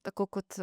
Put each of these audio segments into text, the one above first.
tako kot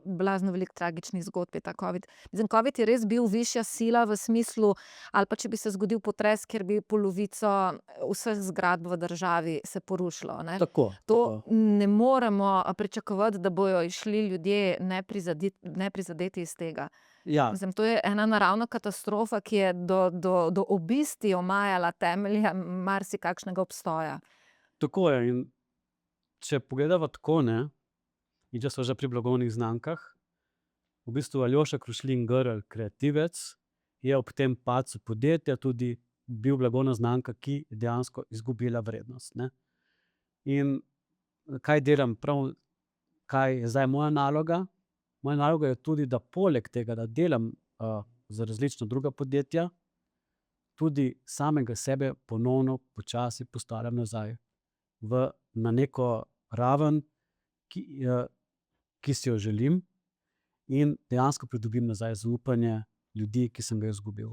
blazno veliko tragičnih zgodb je ta covid. Mislim, covid je res bil višja sila v smislu, ali pa če bi se zgodil potres, kjer bi polovico vseh zgradb v državi se porušilo, ne. Tako, To tako. ne moremo pričakovati, da bojo izšli ljudje neprizadeti iz tega. Ja, Mislim, to je ena naravna katastrofa, ki je do obisti omajala temelje marsikakšnega obstoja. tako je. In če pogledava tako, ne, in če smo že pri blagovnih znamkah, v bistvu Aljoša Krušlin Grl, kreativec, je ob tem padcu podjetja tudi bil blagovna znamka, ki je dejansko izgubila vrednost, ne. In kaj delam prav, kaj je zdaj moja naloga? Moja naloga je tudi, da poleg tega, da delam za različna druga podjetja, tudi samega sebe ponovno počasi postavljam nazaj na neko raven, ki si jo želim, in dejansko pridobim nazaj zaupanje ljudi, ki sem ga izgubil.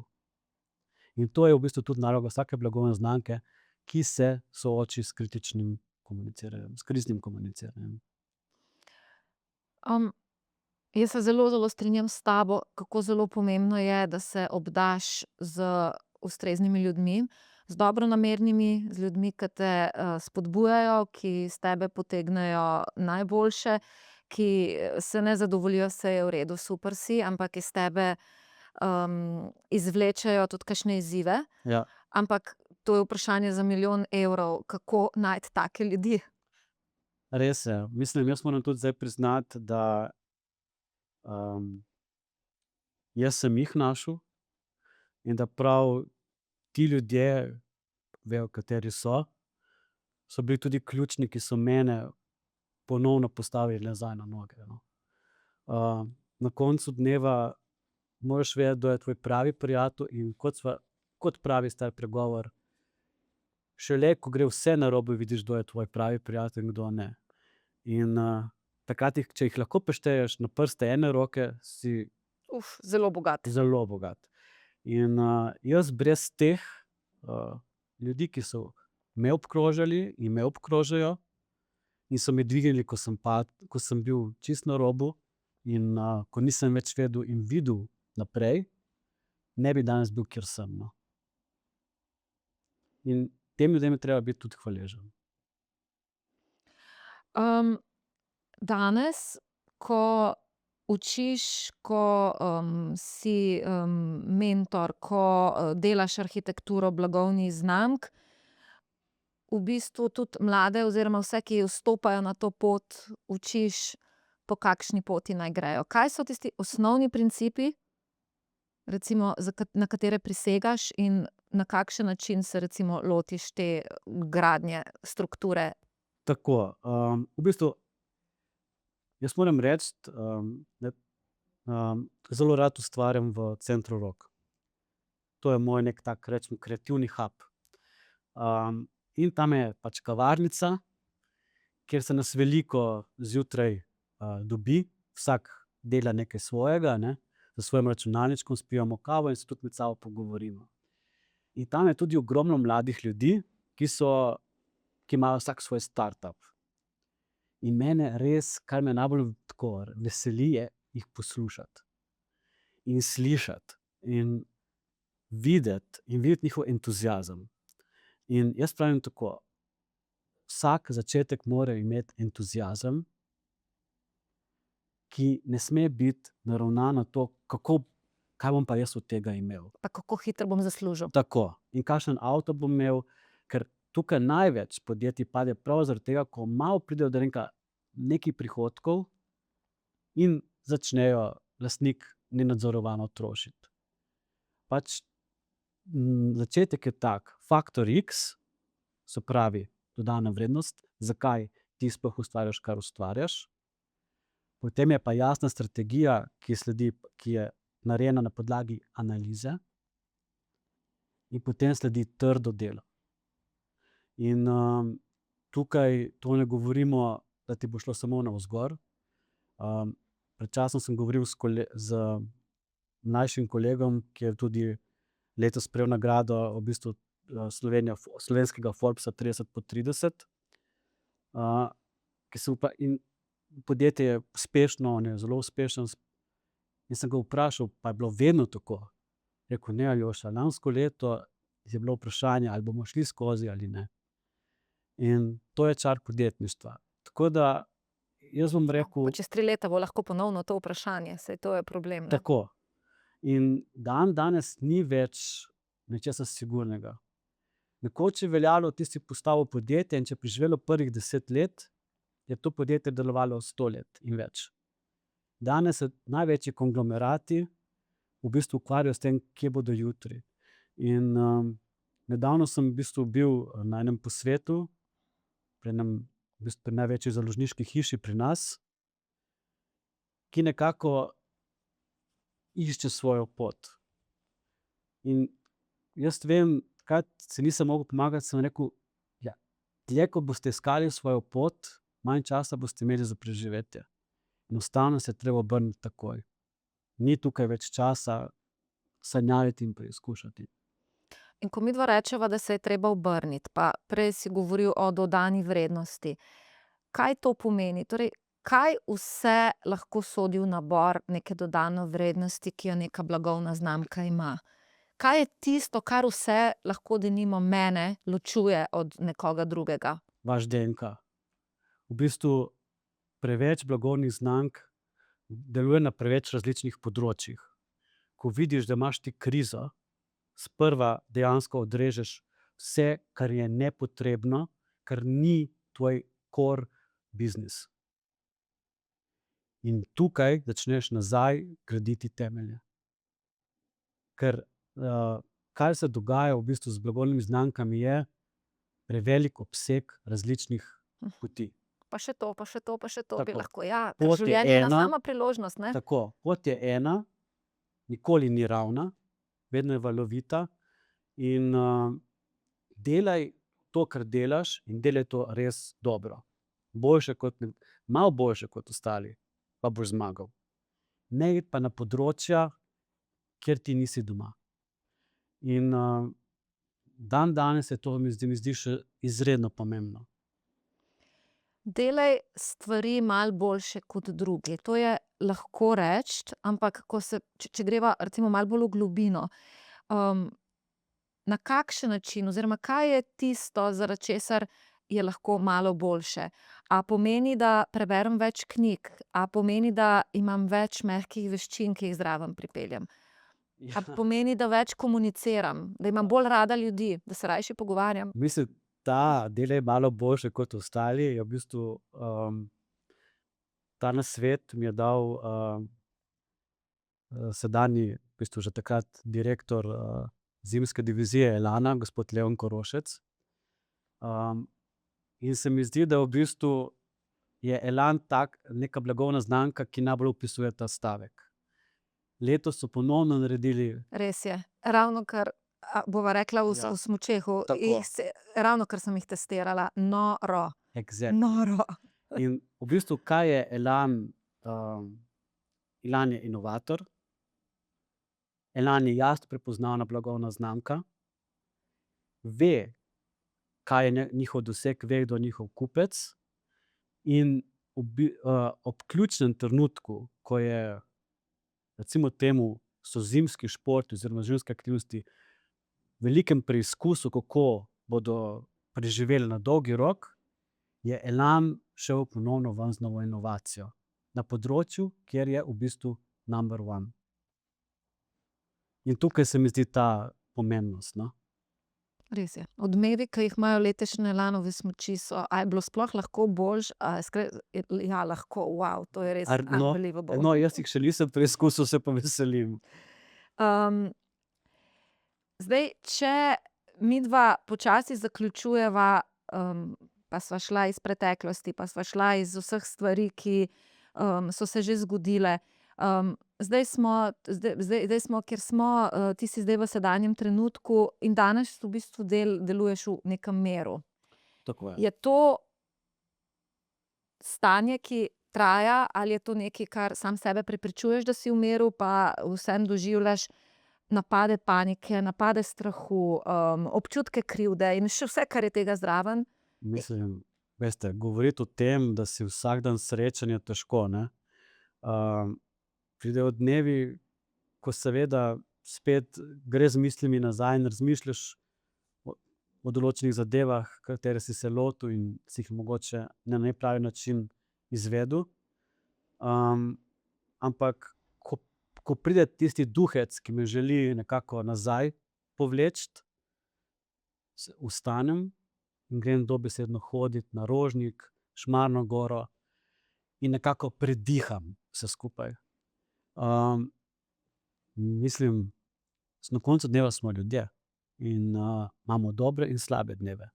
In to je v bistvu tudi naloga vsake blagovne znamke, ki se sooči s kritičnim komuniciranjem, s kriznim komuniciranjem. Jaz se zelo, zelo strinjam s tabo, kako zelo pomembno je, da se obdaš z ustreznimi ljudmi, z dobronamernimi, z ljudmi, ki te spodbujajo, ki iz tebe potegnejo najboljše, ki se ne zadovoljijo, saj je v redu, super si, ampak iz tebe izvlečejo tudi kakšne izzive. Ja. Ampak to je vprašanje za milijon evrov, kako najti take ljudi. Res je. Mislim, jaz moram tudi zdaj priznati, da jaz sem jih našel in da prav ti ljudje, vejo, kateri so bili tudi ključni, ki so mene ponovno postavili nazaj na noge, no. Na koncu dneva moraš vedeti, kdo je tvoj pravi prijatelj, in kot pravi star pregovor, šele ko gre vse narobe, vidiš, kdo je tvoj pravi prijatelj in kdo ne. In takrat, če jih lahko prešteješ na prste ene roke, si Zelo bogat. zelo bogat. In jaz brez teh ljudi, ki so me obkrožali in me obkrožajo in so me dvignili, ko sem bil čisto na robu, in ko nisem več vedel in videl naprej, ne bi danes bil, kjer sem, no. In tem ljudem je treba biti tudi hvaležen. Danes, ko učiš, ko si mentor, ko delaš arhitekturo blagovnih znamk, v bistvu tudi mlade oziroma vse, ki vstopajo na to pot, učiš, po kakšni poti naj grejo. Kaj so tisti osnovni principi, recimo, na katere prisegaš, in na kakšen način se recimo lotiš te gradnje strukture? Tako, v bistvu jaz moram reči, da zelo rad ustvarjam v Centru Rok. To je moj neki tak, recimo, kreativni hub. In tam je pač kavarnica, kjer se nas veliko zjutraj dobi, vsak dela nekaj svojega, ne, za svojim računalničkom, spijemo kavo in se tudi med sabo pogovorimo. In tam je tudi ogromno mladih ljudi, ki imajo vsak svoj startup. In mene res, kar me najbolj tako veseli, je jih poslušati in slišati in videti njihov entuziazem. In jaz pravim tako, vsak začetek mora imeti entuziazem, ki ne sme biti naravnan na to, kaj bom pa jaz od tega imel. Pa kako hitro bom zaslužil? Tako. In kakšen avto bom imel, ker tukaj največ podjetij pade prav zaradi tega, ko malo pridejo do nekaj prihodkov in začnejo lastnik nenadzorovano trošiti. Pač začetek je tak, faktor X, se pravi dodana vrednost, zakaj ti sploh ustvarjaš, kar ustvarjaš. Potem je pa jasna strategija, ki je narejena na podlagi analize, in potem sledi trdo delo. In tukaj to ne govorimo, da ti bo šlo samo navzgor. Pred časom sem govoril z mlajšim kolegom, ki je tudi letos prejel nagrado v bistvu slovenskega Forbesa 30 pod 30. In podjetje je uspešno, on je zelo uspešen. In sem ga vprašal, pa je bilo vedno tako. Rekel, ne, Aljoša, lansko leto je bilo vprašanje, ali bomo šli skozi ali ne. In to je čar podjetništva. Tako da jaz bom Pa rekel čez 3 leta bo lahko ponovno to vprašanje, saj to je problem, ne? tako. In danes ni več nečesa sigurnega. Nekoč je veljalo, ti si postavil podjetje in če je preživelo prvih 10 let, je to podjetje delovalo 100 let in več. Danes se največji konglomerati v bistvu ukvarjajo s tem, kje bodo jutri. In nedavno sem v bistvu bil na enem posvetu pri pri največji založniški hiši pri nas, ki nekako išče svojo pot. In jaz vem, takrat si nisem mogel pomagati, sem rekel, ja, dlje ko boste iskali svojo pot, manj časa boste imeli za preživetje. Enostavno se je treba obrniti takoj. Ni tukaj več časa sanjariti in preizkušati. In ko midva rečeva, da se je treba obrniti, pa prej si govoril o dodani vrednosti. Kaj to pomeni? Torej, kaj vse lahko sodi v nabor neke dodane vrednosti, ki jo neka blagovna znamka ima? Kaj je tisto, kar vse lahko denimo mene ločuje od nekoga drugega? Vaš DNK. V bistvu preveč blagovnih znamk deluje na preveč različnih področjih. Ko vidiš, da imaš ti krizo, sprva dejansko odrežeš vse, kar je nepotrebno, kar ni tvoj core business. In tukaj začneš nazaj graditi temelje. Ker kar se dogaja v bistvu z blagovnimi znamkami, je prevelik obseg različnih poti. Pa še to, pa še to, pa še to bi Tako. lahko, ja. Pot je Življenje je ena ena. sama priložnost, ne? Tako, pot je ena, nikoli ni ravna, vedno je valovita in delaj to, kar delaš, in delaj to res dobro. Malo boljše kot ostali, pa boš zmagal. Ne iti pa na področja, kjer ti nisi doma. In dandanes je to, mi zdi še izredno pomembno. Delaj stvari malo boljše kot drugi. To je lahko reči, ampak če greva recimo malo bolj v globino, na kakšen način oziroma kaj je tisto, zaradi česar je lahko malo boljše? A pomeni, da preberem več knjig? A pomeni, da imam več mehkih veščin, ki jih zraven pripeljem? A pomeni, da več komuniciram, da imam bolj rada ljudi, da se rajši pogovarjam? Mislim, ta delaj malo boljše kot ostali je v bistvu ta nasvet mi je dal sedanji, v bistvu že takrat direktor zimske divizije Elana, gospod Leon Korošec. In se mi zdi, da v bistvu je Elan neka blagovna znamka, ki najbolj opisuje ta stavek. Letos so ponovno naredili. Res je. Ravnokar, bova rekla v smučehu, Tako. ravnokar sem jih testirala. Noro. Exactly. Noro. In v bistvu, kaj je Elan? Elan je inovator, Elan je jasno prepoznavna blagovna znamka, ve, kaj je njihov doseg, ve, kdo je njihov kupec, in ob ključnem trenutku, ko je, recimo temu, so zimski športi oziroma zimske aktivnosti v velikem preizkusu, kako bodo preživeli na dolgi rok, je Elan šel ponovno ven z novo inovacijo na področju, kjer je v bistvu number one. In tukaj se mi zdi ta pomembnost, no. Res je. Odmevi, ki jih imajo letošnje Elanove smuči, a je bilo sploh lahko boljše? Ja, lahko, to je res unbelievable. No, jaz jih še nisem preizkusil, se pa veselim. Zdaj, če midva počasi zaključujeva, pa sva šla iz preteklosti, pa sva šla iz vseh stvari, ki so se že zgodile. Zdaj smo, kjer smo, ti si zdaj v sedanjem trenutku in danes v bistvu deluješ v nekem miru. Tako je. Je to stanje, ki traja, ali je to nekaj, kar sam sebe prepričuješ, da si v miru, pa vseeno doživljaš napade panike, napade strahu, občutke krivde in še vse, kar je tega zraven? Mislim, Veste, govoriti o tem, da si vsak dan srečen, je težko, ne. Pridejo dnevi, ko seveda spet greš z mislimi nazaj in razmišljaš o o določenih zadevah, katere si se lotil in si jih mogoče na nepravi način izvedel. Ampak ko pride tisti duhec, ki me želi nekako nazaj povleči, vstanem in grem dobesedno hodit na Rožnik, Šmarno goro in nekako prediham vse skupaj. Mislim, na koncu dneva smo ljudje in, imamo dobre in slabe dneve,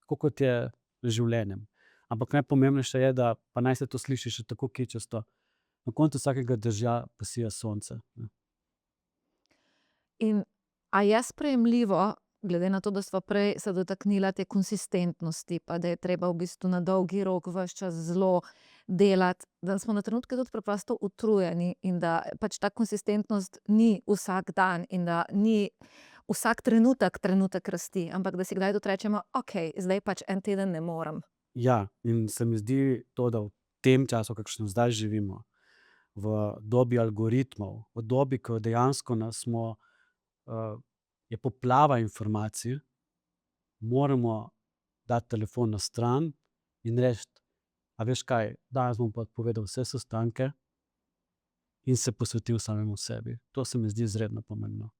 tako kot je z življenjem. Ampak najpomembnejše je, da pa naj se to sliši še tako kičasto, na koncu vsakega dežja pa sija sonce, ne. In a je sprejemljivo, glede na to, da sva prej se dotaknila te konsistentnosti, pa da je treba v bistvu na dolgi rok ves čas zelo delati, da smo na trenutke tudi preprosto utrujeni in da pač ta konsistentnost ni vsak dan in da ni vsak trenutek rasti, ampak da si kdaj tudi rečemo: "Okej, zdaj pač en teden ne morem." Ja, in se mi zdi to, da v tem času, v kakršnem zdaj živimo, v dobi algoritmov, v dobi, ko dejansko nas smo, je poplava informacij, moramo dati telefon na stran in reči: "A veš kaj, danes bom pa odpovedal vse sestanke in se posvetil samemu sebi." To se mi zdi izredno pomembno.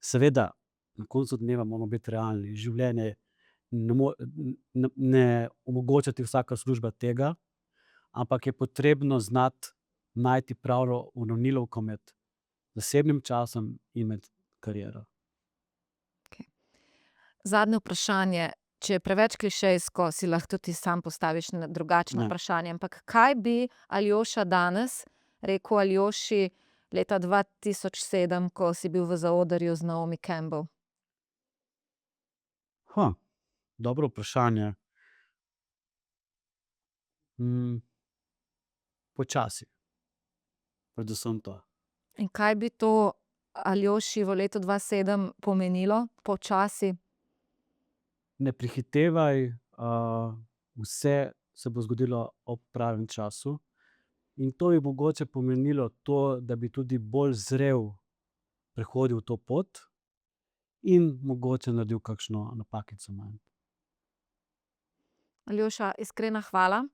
Seveda, na koncu dneva moramo biti realni, življenje ne omogoča ti vsaka služba tega, ampak je potrebno znati najti pravo uravnilovko med zasebnim časom in med kariero. Zadnje vprašanje, če je preveč klišejsko, si lahko tudi ti sam postaviš drugačno Ne. vprašanje, ampak kaj bi Aljoša danes rekel Aljoši leta 2007, ko si bil v zaodrju z Naomi Campbell? Dobro vprašanje. Počasi, predvsem to. In kaj bi to Aljoši v letu 2007 pomenilo, počasi? Ne prehitevaj, vse se bo zgodilo ob pravem času. In to bi mogoče pomenilo to, da bi tudi bolj zrel prehodil to pot in mogoče naredil kakšno napakico manj. Aljoša, iskrena hvala.